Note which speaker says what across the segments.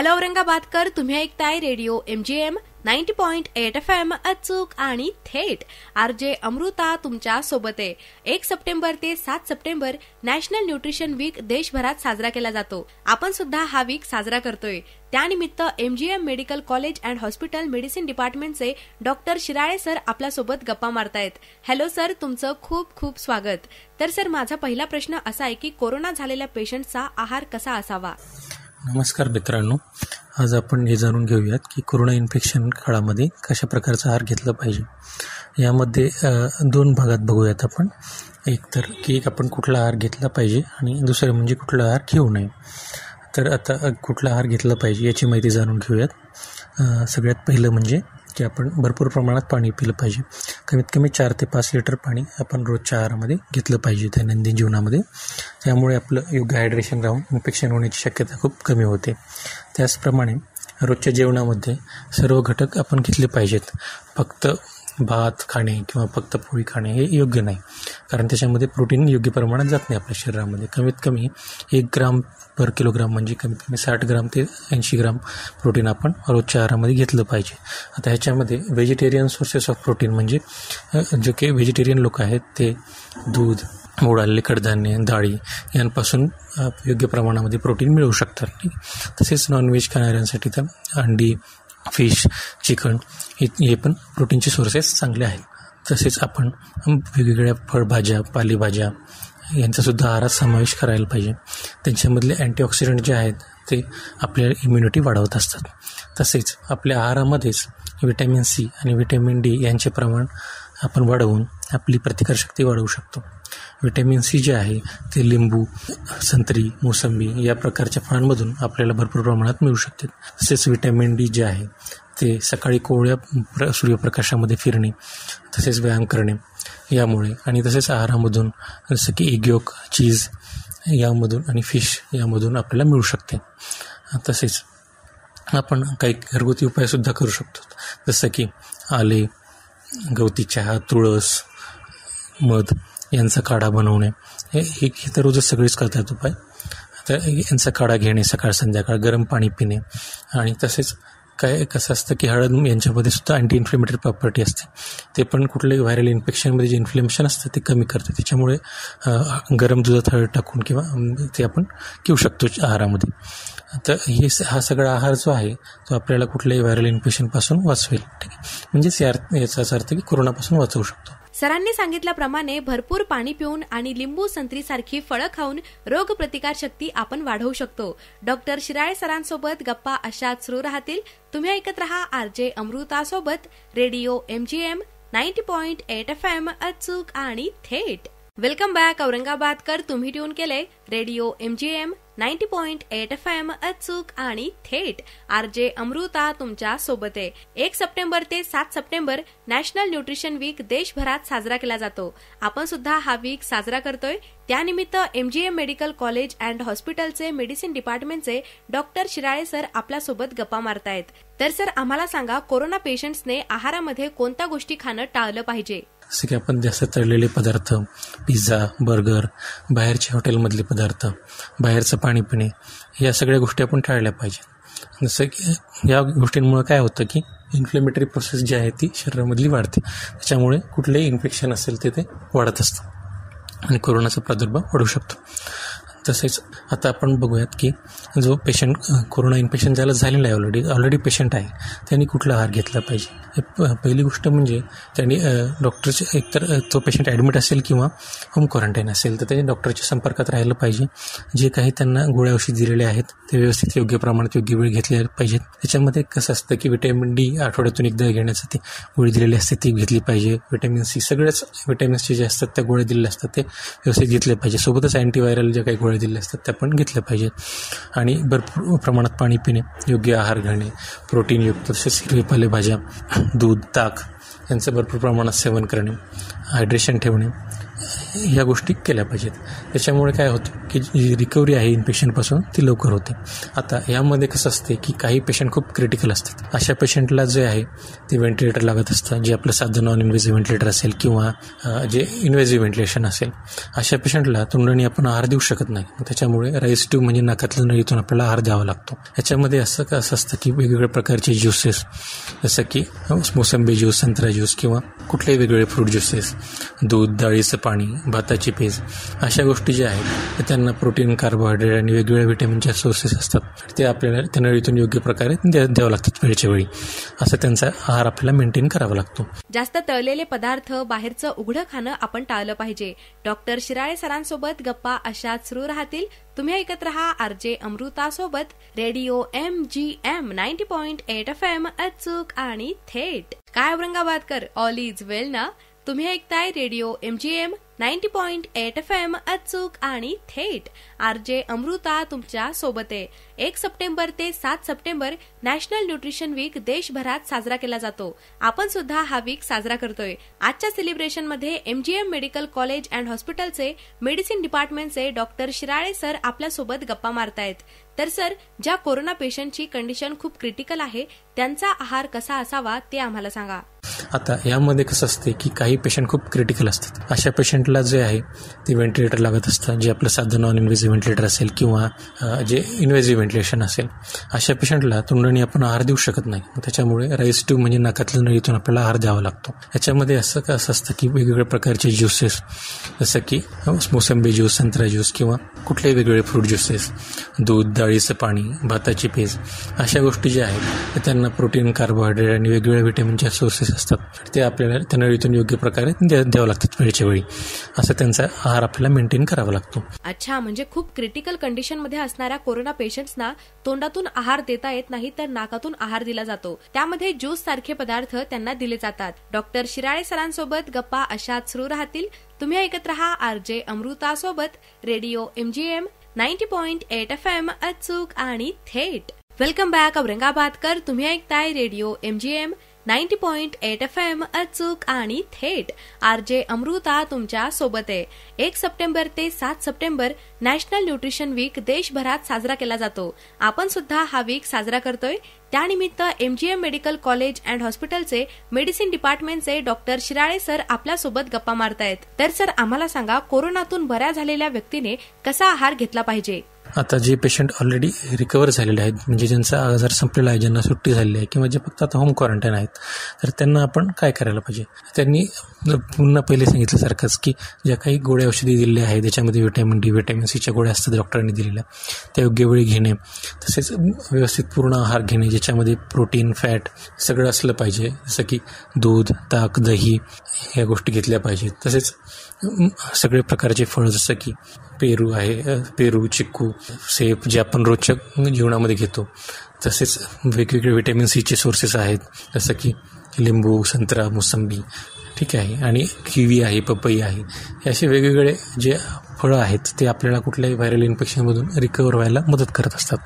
Speaker 1: Hello Aurangabadkar, तुम्ही ऐकताय radio MGM 90.8 FM अचूक आणि थेट. आरजे अमृता तुमच्या सोबत आहे. 1 सप्टेंबर ते 7 सप्टेंबर नॅशनल न्यूट्रिशन वीक देशभरात साजरा केला जातो. आपण सुद्धा हा वीक साजरा करतोय. त्यानिमित्त MGM medical college and hospital medicine डिपार्टमेंटचे डॉक्टर शिराळे सर आपल्यासोबत गप्पा मारतायत. हॅलो सर, तुमचं खूप खूप स्वागत. तर सर, माझा पहिला प्रश्न असा आहे की कोरोना झालेल्या पेशंटचा आहार कसा असावा?
Speaker 2: नमस्कार मित्रांनो, आज आपण हे जाणून घेऊयात की कोरोना इन्फेक्शन काळामध्ये कशा प्रकारचा आहार घेतला पाहिजे. यामध्ये दोन भागात बघूयात आपण. एक तर की आपण कुठला आहार घेतला पाहिजे आणि दुसरं म्हणजे कुठला आहार घेऊ नये. तर आता कुठला आहार घेतला पाहिजे याची माहिती जाणून घेऊयात. सगळ्यात पहिलं म्हणजे की आपण भरपूर प्रमाणात पाणी पिलं पाहिजे. कमीत कमी 4 ते 5 लिटर पाणी आपण रोजच्या आहारामध्ये घेतलं पाहिजे दैनंदिन जीवनामध्ये. त्यामुळे आपलं योग्य हायड्रेशन राहून इन्फेक्शन होण्याची शक्यता खूप कमी होते. त्याचप्रमाणे रोजच्या जेवणामध्ये सर्व घटक आपण घेतले पाहिजेत. फक्त भात खाणे किंवा फक्त पोळी खाणे हे योग्य नाही, कारण त्याच्यामध्ये प्रोटीन योग्य प्रमाणात जात नाही आपल्या शरीरामध्ये. कमीत कमी 1 ग्राम पर किलोग्राम म्हणजे कमीत कमी 60 ग्राम ते 80 ग्राम प्रोटीन आपण रोजच्या आहारामध्ये घेतलं पाहिजे. आता ह्याच्यामध्ये व्हेजिटेरियन सोर्सेस ऑफ प्रोटीन म्हणजे जे काही व्हेजिटेरियन लोक आहेत ते दूध, मोड आलेले कडधान्य, डाळी यांपासून योग्य प्रमाणामध्ये प्रोटीन मिळवू शकतात. तसेच नॉनव्हेज खाणाऱ्यांसाठी तर अंडी, फिश, चिकन हे पण प्रोटीनचे सोर्सेस चांगले आहेत. तसेच आपण वेगवेगळ्या फळभाज्या, पालेभाज्या यांचासुद्धा आहारात समावेश करायला पाहिजे. त्यांच्यामधले अँटीऑक्सिडंट जे आहेत ते आपल्या इम्युनिटी वाढवत असतात. तसेच आपल्या आहारामध्येच व्हिटॅमिन C आणि व्हिटॅमिन D यांचे प्रमाण आपण वाढवून आपली प्रतिकारशक्ती वाढवू शकतो. व्हिटॅमिन C जे आहे ते लिंबू, संत्री, मोसंबी या प्रकारच्या फळांमधून आपल्याला भरपूर प्रमाणात मिळू शकते. तसेच व्हिटॅमिन D जे आहे ते सकाळी कोवळ्या सूर्यप्रकाशामध्ये फिरणे, तसेच व्यायाम करणे यामुळे आणि तसेच आहारामधून जसं की एग योक, चीज यामधून आणि फिश यामधून आपल्याला मिळू शकते. तसेच आपण काही घरगुती उपायसुद्धा करू शकतो, जसं की आले, गवती चहा, तुळस, मध यांचा काढा बनवणे. हे तर रोजच सगळेच करतात उपाय. तर यांचा काढा घेणे, सकाळ संध्याकाळ गरम पाणी पिणे. आणि तसेच कसं असतं की हळद यांच्यामध्ये सुद्धा अँटी इन्फ्लेमेटरी प्रॉपर्टी असते. ते पण कुठल्याही व्हायरल इन्फेक्शनमध्ये जे इन्फ्लेमेशन असतं ते कमी करते. त्याच्यामुळे गरम दुधात हळद टाकून किंवा ते आपण घेऊ शकतो आहारामध्ये. तर हा सगळा आहार जो आहे तो आपल्याला कुठल्याही व्हायरल इन्फेक्शनपासून वाचवेल. ठीक आहे, म्हणजेच याचाच अर्थ की कोरोनापासून वाचवू शकतो.
Speaker 1: सरांनी सांगितल्याप्रमाणे भरपूर पाणी पिऊन आणि लिंबू, संत्री सारखी फळं खाऊन रोग प्रतिकार शक्ती आपण वाढवू शकतो. डॉक्टर शिराळे सरांसोबत गप्पा अशाच सुरू राहतील. तुम्ही ऐकत रहा आरजे अमृता सोबत रेडिओ MGM 90.8 FM अचूक आणि थेट. वेलकम बॅक औरंगाबादकर, तुम्ही ट्यून केले रेडिओ MGM 90.8 FM अचूक आणि थेट. आरजे अमृता तुमच्या सोबत आहे. 1 सप्टेंबर ते 7 सप्टेंबर नॅशनल न्यूट्रिशन वीक देशभरात साजरा केला जातो. आपण सुद्धा हा वीक साजरा करतोय. त्यानिमित्त MGM मेडिकल कॉलेज अँड हॉस्पिटलचे मेडिसिन डिपार्टमेंटचे डॉक्टर शिराळे सर आपल्यासोबत गप्पा मारतायत. तर सर, आम्हाला सांगा, कोरोना पेशंट्सने आहारामध्ये कोणत्या गोष्टी खाणं टाळलं पाहिजे?
Speaker 2: जसं की आपण जास्त तळलेले पदार्थ, पिझ्झा, बर्गर, बाहेरचे हॉटेलमधले पदार्थ, बाहेरचं पाणी पिणे या सगळ्या गोष्टी आपण टाळल्या पाहिजेत. जसं की या गोष्टींमुळे काय होतं की इन्फ्लेमेटरी प्रोसेस जी आहे ती शरीरामधली वाढते. त्याच्यामुळे कुठलेही इन्फेक्शन असेल ते वाढत असतं आणि कोरोनाचा प्रादुर्भाव वाढू शकतो. तसेच आता आपण बघूयात की जो पेशंट कोरोना इन्फेक्शन ज्याला झालेलं आहे, ऑलरेडी पेशंट आहे, त्यांनी कुठला आहार घेतला पाहिजे. पहिली गोष्ट म्हणजे त्यांनी डॉक्टरचे, एकतर तो पेशंट ॲडमिट असेल किंवा होम क्वारंटाईन असेल तर त्यांनी डॉक्टरच्या संपर्कात राहिलं पाहिजे. जे काही त्यांना गोळ्या औषध दिलेले आहेत ते व्यवस्थित योग्य प्रमाणात योग्य वेळ घेतले पाहिजेत. त्याच्यामध्ये कसं असतं की व्हिटॅमिन D आठवड्यातून एकदा घेण्यासाठी गोळी दिलेली असते ती घेतली पाहिजे. व्हिटॅमिन C, सगळ्याच व्हिटॅमिन्सचे जे असतात त्या गोळ्या दिलेल्या असतात ते व्यवस्थित घेतले पाहिजे. सोबतच अँटीव्हायरल ज्या काही गोळ्या दिलेल्या असतात त्या पण घेतल्या पाहिजेत. आणि भरपूर प्रमाणात पाणी पिणे, योग्य आहार घेणे, प्रोटीनयुक्त तसेच हिरवे पालेभाज्या, दूध, ताक यांचं भरपूर प्रमाणात सेवन करणे, हायड्रेशन ठेवणे ह्या गोष्टी केल्या पाहिजेत. त्याच्यामुळे काय होतं की जी रिकव्हरी आहे इन्फेक्शनपासून ती लवकर होते. आता यामध्ये कसं असते की काही पेशंट खूप क्रिटिकल असतात. अशा पेशंटला जे आहे ते व्हेंटिलेटर लागत असतं, जे आपलं साधं नॉन इन्व्हेसिव्ह व्हेंटिलेटर असेल किंवा जे इन्व्हेसिव्ह व्हेंटिलेशन असेल. अशा पेशंटला तोंडाने आपण आहार देऊ शकत नाही. त्याच्यामुळे राईस ट्यूब म्हणजे नाकातल्या नळीतून आपल्याला आहार द्यावा लागतो. ह्याच्यामध्ये असं असतं की वेगवेगळ्या प्रकारचे ज्युसेस, जसं की मोसंबी ज्यूस, संत्रा ज्यूस किंवा कुठलेही वेगवेगळे फ्रूट ज्युसेस, दूध, डाळीचं पाणी, भाताची पेज, अशा गोष्टी ज्या आहेत त्यांना प्रोटीन, कार्बोहायड्रेट आणि वेगवेगळ्या व्हिटॅमिनच्या सोर्सेस असतात. ते आपल्याला त्या नळीतून योग्य प्रकारे द्यावं लागतात वेळच्या वेळी. असं त्यांचा आहार आपल्याला मेंटेन करावा लागतो.
Speaker 1: जास्त तळलेले पदार्थ, बाहेरचं उघडं खाणं आपण टाळलं पाहिजे. डॉक्टर शिराळे सरांसोबत गप्पा अशाच सुरू राहतील. तुम्ही ऐकत रहा RJ अमृता सोबत रेडिओ MGM 90.8 FM, अचूक आणि थेट. काय औरंगाबादकर, ऑल इज वेल ना? तुम्ही ऐकताय रेडिओ MGM 90.8 FM, अचूक आणि थेट. RJ अमृता तुमच्या सोबत आहे. 1 सप्टेंबर ते 7 सप्टेंबर नॅशनल न्यूट्रिशन वीक देशभरात साजरा केला जातो. आपण सुद्धा हा वीक साजरा करतोय. आजच्या सेलिब्रेशनमध्ये MGM मेडिकल कॉलेज अँड हॉस्पिटलचे मेडिसिन डिपार्टमेंटचे डॉक्टर शिराळे सर आपल्यासोबत गप्पा मारतायत. तर सर, ज्या कोरोना पेशंटची कंडिशन खूप क्रिटिकल आहे त्यांचा आहार कसा असावा ते आम्हाला सांगा.
Speaker 2: आता यामध्ये कसं असते की काही पेशंट खूप क्रिटिकल असतात. अशा पेशंटला जे आहे ते व्हेंटिलेटर लागत असतं, जे आपलं साधं नॉन इन्व्हेसिव्ह व्हेंटिलेटर असेल किंवा जे इन्व्हेसिव्ह व्हेंटिलेशन असेल. अशा पेशंटला तोंडाने आपण आहार देऊ शकत नाही. त्याच्यामुळे राईस ट्यूब म्हणजे नाकातल्या नळीतून आपल्याला आहार द्यावा लागतो. ह्याच्यामध्ये असं असतं की वेगवेगळ्या प्रकारचे ज्युसेस, जसं की मोसंबी ज्यूस, संत्रा ज्यूस किंवा कुठलेही वेगवेगळे फ्रूट ज्युसेस, दूध, डाळीचं पाणी, भाताची पेज, अशा गोष्टी ज्या आहेत त्यांना प्रोटीन, कार्बोहायड्रेट आणि वेगवेगळ्या व्हिटॅमिनच्या सोर्सेस असतात. ते आपल्याला त्या नळीतून योग्य प्रकारे द्यावं लागतात वेळच्या वेळी. असं त्यांचा आहार आपल्याला मेंटेन करावा लागतो.
Speaker 1: अच्छा, म्हणजे खूप क्रिटिकल कंडिशनमध्ये असणाऱ्या कोरोना पेशंट्सना तोंडातून आहार देता येत नाही, तर नाकातून आहार दिला जातो. त्यामध्ये ज्यूस सारखे पदार्थ त्यांना दिले जातात. डॉक्टर शिराळे सरांसोबत गप्पा अशाच सुरू राहतील. तुम्ही ऐकत रहा RJ अमृता सोबत रेडिओ MGM 90.8 FM, अचूक आणि थेट. Welcome back Aurangabadkar. तुम्ही ऐकताय रेडिओ MGM 90.8 FM, अचूक आणि थेट. RJ अमृता तुमच्या सोबत आहे. 1 सप्टेंबर ते 7 सप्टेंबर नॅशनल न्यूट्रिशन वीक देशभरात साजरा केला जातो. आपण सुद्धा हा वीक साजरा करतोय. त्यानिमित्त MGM मेडिकल कॉलेज अँड हॉस्पिटलचे मेडिसिन डिपार्टमेंटचे डॉक्टर शिराळे सर आपल्यासोबत गप्पा मारतायत. तर सर, आम्हाला सांगा, कोरोनातून बऱ्या झालेल्या व्यक्तीने कसा आहार घेतला पाहिजे?
Speaker 2: आता जे पेशंट ऑलरेडी रिकवर झालेले आहेत, म्हणजे ज्यांचा आजार संपलेला आहे, ज्यांना सुट्टी झालेली आहे किंवा जे फक्त आता होम क्वारंटाईन आहेत, तर त्यांना आपण काय करायला पाहिजे? त्यांनी पुन्हा पहिले सांगितल्यासारखंच की ज्या काही गोळ्या औषधी दिलेल्या आहेत त्याच्यामध्ये व्हिटॅमिन D, व्हिटॅमिन Cच्या गोळ्या असतात डॉक्टरांनी दिलेल्या, त्या योग्य वेळी घेणे. तसेच व्यवस्थित पूर्ण आहार घेणे, ज्याच्यामध्ये प्रोटीन, फॅट सगळं असलं पाहिजे. जसं की दूध, ताक, दही ह्या गोष्टी घेतल्या पाहिजेत. तसेच सगळे प्रकारचे फळं, जसं की पेरू, चिक्कू, सेब, जे आपण रोजच्या जीवनामध्ये घेतो. तसेच वेगवेगळे व्हिटॅमिन Cचे सोर्सेस आहेत, जसं की लिंबू, संत्रा, मोसंबी, ठीक आहे, आणि किवी आहे, पपई आहे. हे असे वेगवेगळे जे फळं आहेत ते आपल्याला कुठल्याही व्हायरल इन्फेक्शनमधून रिकवर व्हायला मदत करत असतात.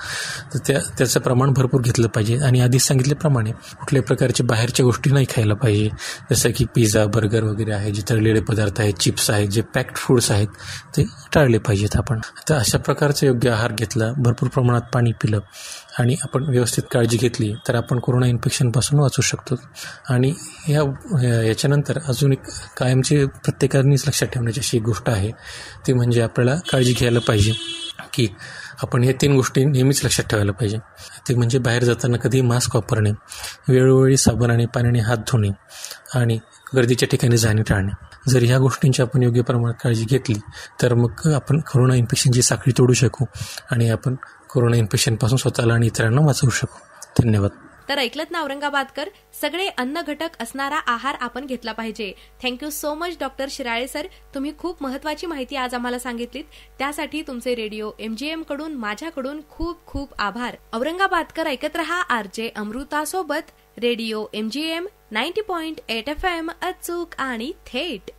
Speaker 2: तर त्याचं प्रमाण भरपूर घेतलं पाहिजे. आणि आधीच सांगितल्याप्रमाणे कुठल्याही प्रकारच्या बाहेरच्या गोष्टी नाही खायला पाहिजे, जसं की पिझ्झा, बर्गर वगैरे आहे, जे तळलेले पदार्थ आहेत, चिप्स आहेत, जे पॅक्ड फूड्स आहेत, ते टाळले पाहिजेत आपण. तर अशा प्रकारचा योग्य आहार घेतला, भरपूर प्रमाणात पाणी पिलं आणि आपण व्यवस्थित काळजी घेतली तर आपण कोरोना इन्फेक्शनपासून वाचू शकतो. आणि याच्यानंतर अजून एक कायमची प्रत्येकानेच लक्षात ठेवण्याची अशी गोष्ट आहे, ती म्हणजे आपल्याला काळजी घ्यायला पाहिजे की आपण हे 3 गोष्टी नेहमीच लक्षात ठेवायला पाहिजे. ते म्हणजे बाहेर जाताना कधी मास्क वापरणे, वेळोवेळी साबण आणि पाण्याने हात धुणे आणि गर्दीच्या ठिकाणी जाणे टाळणे. जर ह्या गोष्टींची आपण योग्य प्रमाणात काळजी घेतली तर मग आपण कोरोना इन्फेक्शनची साखळी तोडू शकू आणि आपण कोरोना इन्फेक्शनपासून स्वतःला आणि इतरांना वाचवू शकू. धन्यवाद.
Speaker 1: तर ऐकलत ना औरंगाबादकर, सगळे अन्न घटक असणारा आहार आपण घेतला पाहिजे. Thank you so much doctor Shirale sir. तुम्ही खूप महत्वाची माहिती आज आम्हाला सांगितलीत. त्यासाठी तुमचे रेडिओ MGM कडून, माझ्याकडून खूप खूप आभार. औरंगाबादकर ऐकत रहा RJ अमृता सोबत रेडिओ MGM 90.8 FM, अचूक आणि थेट.